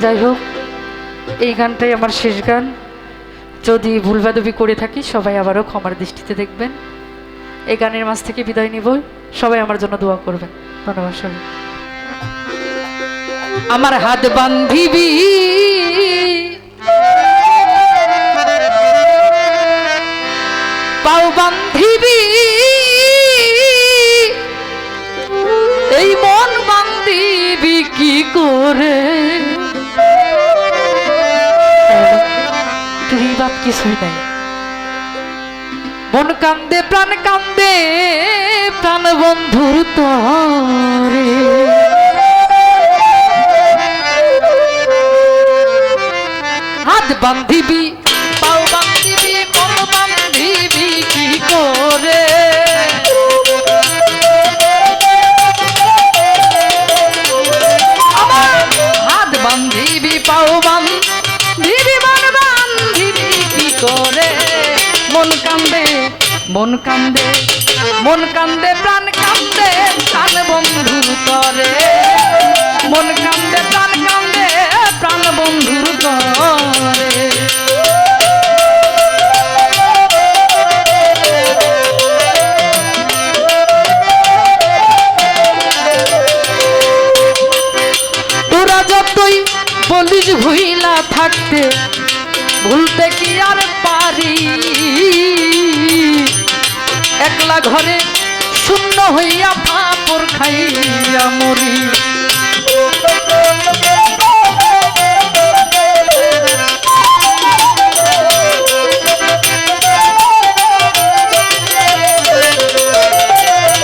যাই হোক, এই গানটাই আমার শেষ গান। যদি ভুলবাদবি করে থাকি সবাই আবারও ক্ষমার দৃষ্টিতে দেখবেন। এই গানের মাঝ থেকে বিদায় নিব, সবাই আমার জন্য দোয়া করবেন। ধন্যবাদ সবাই। আমার হাত বান্ধিবি পাও বান্ধিবি, এই মন বান্ধিবি কি করে? তুই বাপ কিছুই নাই। মন কান্দে প্রাণ কান্দে প্রাণ বন্ধুর তরে, হাত বান্ধিবি পাও বান্ধিবি মন বান্ধিবি কি করে? হাত বান্ধিবি পাও বান্ধিবি মন বান্ধিবি কি করে? মন কান্দে মন কান্দে মন কান্দে প্রাণ কান্দে প্রাণ বন্ধুর তরে, মন কান্দে প্রাণ কান্দে প্রাণ বন্ধুর তরে। তোরা যতই বলিস ভুইলা থাকতে, ভুলতে কি আর পারি? একলা ঘরে শূন্য হইয়া ফাপড় খাইয়া মরি।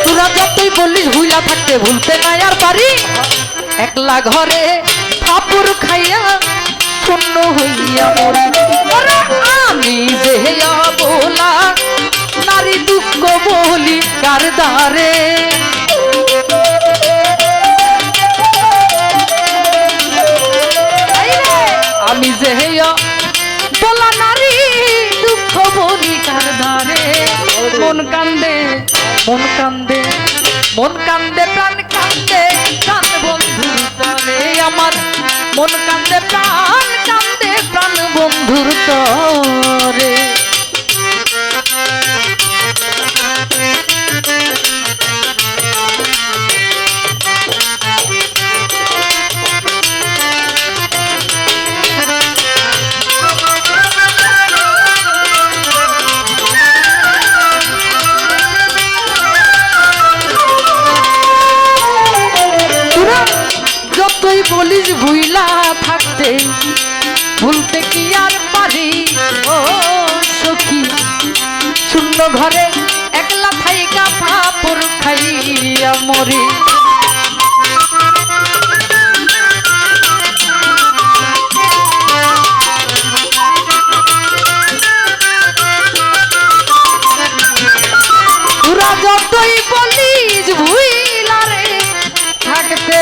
তোরা যতই বলিস ভুইলা থাকতে, ভুলতে নাই আর পারি। একলা ঘরে ফাপড় খাইয়া শূন্য হইয়া মরি। আমি যে বলা নারী দুঃখ বলি কার দ্বারে, আমি যে বলা নারী দুঃখ বলি কার দ্বারে। মন কান্দে মন কান্দে মন কান্দে প্রাণ কান্দে প্রাণ বন্ধুর তরে, আমার মন কান্দে প্রাণ কান্দে প্রাণ বন্ধুর তরে। যতই বলিস ভুইলা থাকতে, ভুলতে কি আর পারি? ও সখী শূন্য ঘরে একলা থাইকা ফাপড় খাইয়া মরি। তোরা যতই বলিস ভুইলা রে থাকতে,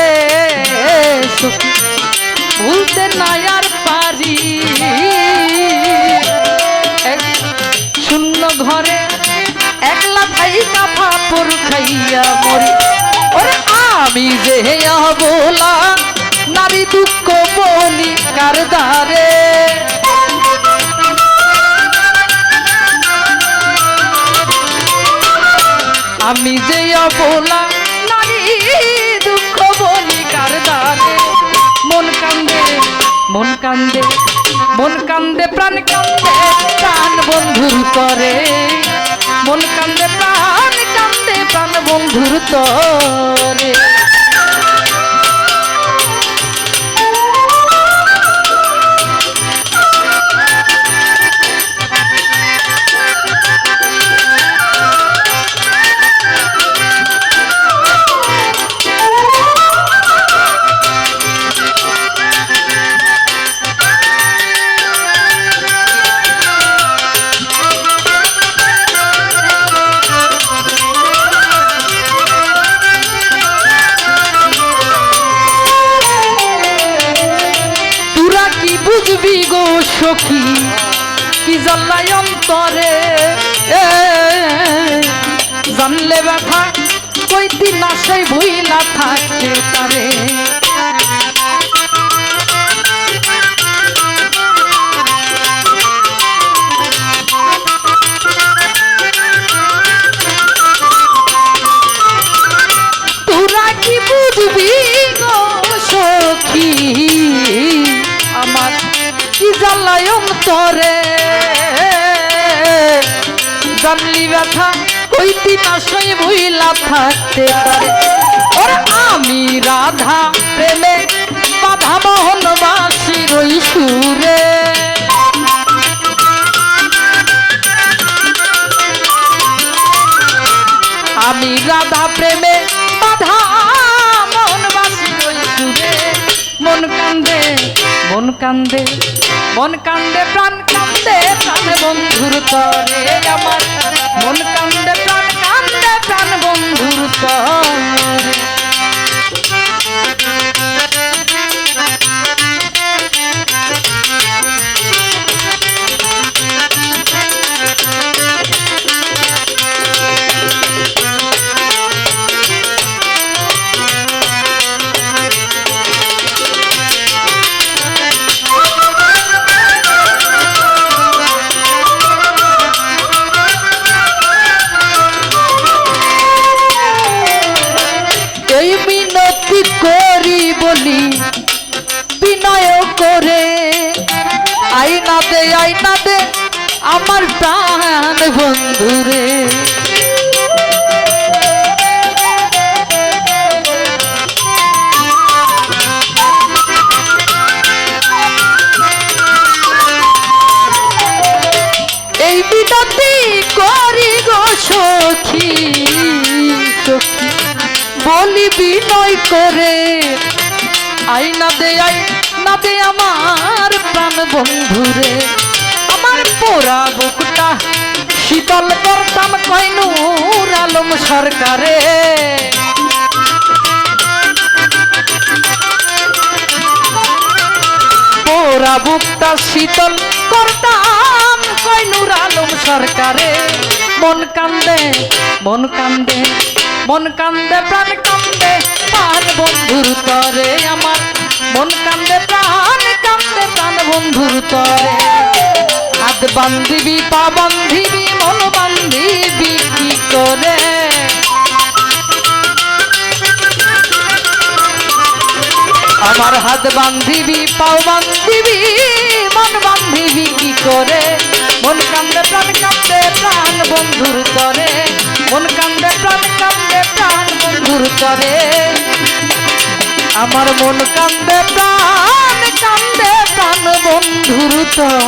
ভুলতে নাই আর পারি। শূন্য ঘরে একলা থাইকা ফাপড় খাইয়া মরি। ওরে আমি যে বলা নারী দুঃখ বলি কার দ্বারে, আমি যে বলা নারী দুঃখ বলি কার দ্বারে। মন কান্দে মন কান্দে মন কান্দে প্রাণ কান্দে প্রাণ বন্ধুর তরে, মন কান্দে প্রাণ কান্দে প্রাণ বন্ধুর তরে। বুঝবি গো সখী কি জ্বালাই অন্তরে, জানলে ব্যথা কইতি না সেই ভুইলা থাকতে পারে। কি বুঝবি গো সখী আমার কি জ্বালায় অন্তরে জানলি ব্যথা কইতি না সই ভুইলা থাকতে পারে ওরে আমি রাধা প্রেমে বাধা মোহনবাসীর ওই সুরে আমি রাধা প্রেমে বাধা মোহনবাসীর ওই সুরে মন কান্দে মন কান্দে মন কান্দে প্রাণ কান্দে প্রাণ বন্ধুর তরে আমার মন কান্দে প্রাণ বন্ধুর তরে করি বলি বিনয় করে আইনা দে আমার প্রাণ বন্ধুরে এই বিনতি করি গো সখী সখী বলি বিনয় করে আইনা দে আমার প্রাণ বন্ধুরে আমার পোড়া বুকটা শীতল করতাম কইনুর আলম সরকারে পোড়া বুকটা শীতল করতাম কইনুর আলম সরকারে মন কান্দে মন কান্দে মন কান্দে প্রাণ বন্ধুর তরে আমার মন কান্দে প্রাণ বন্ধুর তরে হাত বান্ধিবি পা বান্ধিবি মন বান্ধিবি কি করে আমার হাত বান্ধিবি পাও বান্ধিবি মন বান্ধিবি কি করে মন কান্দে প্রাণ বন্ধুর তরে মন কান্দে প্রাণ বন্ধুর তরে আমার মন কান্দে প্রাণ বন্ধুর তরে